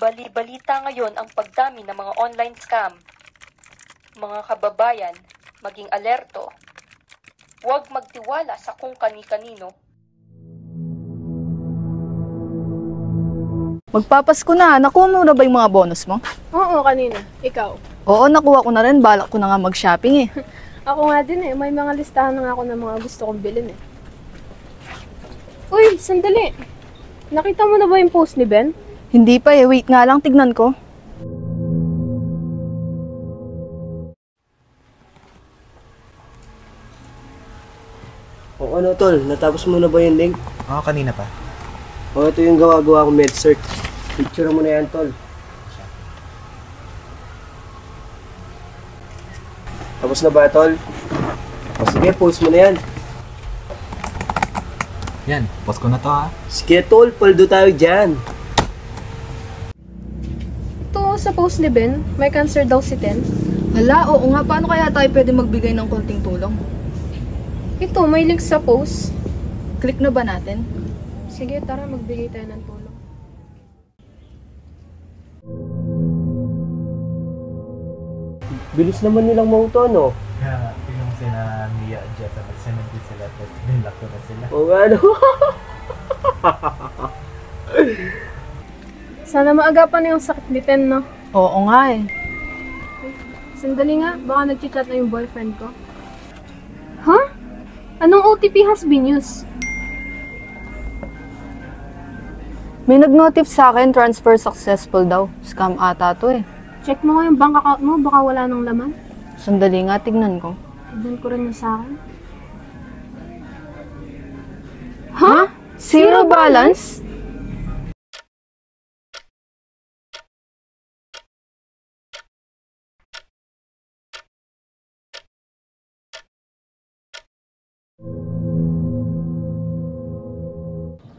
Bali-balita ngayon ang pagdami ng mga online scam. Mga kababayan, maging alerto. Huwag magtiwala sa kung kani-kanino. Magpapasko na. Nakuha mo na ba yung mga bonus mo? Oo, kanina. Ikaw? Oo, nakuha ko na rin. Balak ko na nga mag-shopping eh. Ako nga din eh. May mga listahan na nga ako ng mga gusto kong bilhin eh. Uy, sandali. Nakita mo na ba yung post ni Ben? Hindi pa eh. Wait nga lang, tignan ko. O ano tol, natapos mo na ba yung link? Oo, kanina pa. O ito yung gawa-gawa kong MedCert. Picture mo na yan tol. Tapos na ba tol? O sige, post mo na yan. Yan, post ko na to ha. Sige tol, paldo tayo dyan. Ito sa post ni Ben, may cancer daw si Ten. Hala, oo nga. Paano kaya tayo pwede magbigay ng konting tulong? Ito, may link sa post. Click na ba natin? Sige, tara magbigay tayo ng tulong. Bilis naman nilang mauto no? Kaya, tingnan mo sila Mia at Jessa. Nagsanag din sila, tapos binlock ko na sila. O ano? Sana maagapan na yung sakit ni Ten, no? Oo nga eh. Sandali nga, baka nag-chat na yung boyfriend ko. Huh? Anong OTP has been used? May nag-notif sa akin, transfer successful daw. Scam ata to eh. Check mo nga yung bank account mo, baka wala nang laman. Sandali nga, tignan ko. Tignan ko rin yung sa akin. Huh? Zero balance?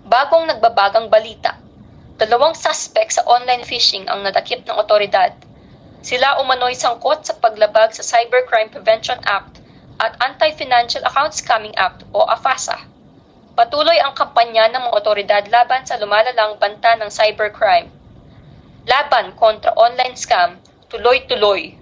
Bagong nagbabagang balita. 2 suspect sa online phishing ang nadakip ng otoridad. Sila umano'y sangkot sa paglabag sa Cybercrime Prevention Act at Anti-Financial Account Scamming Act o AFASA. Patuloy ang kampanya ng mga otoridad laban sa lumalalang banta ng cybercrime. Laban kontra online scam, tuloy-tuloy.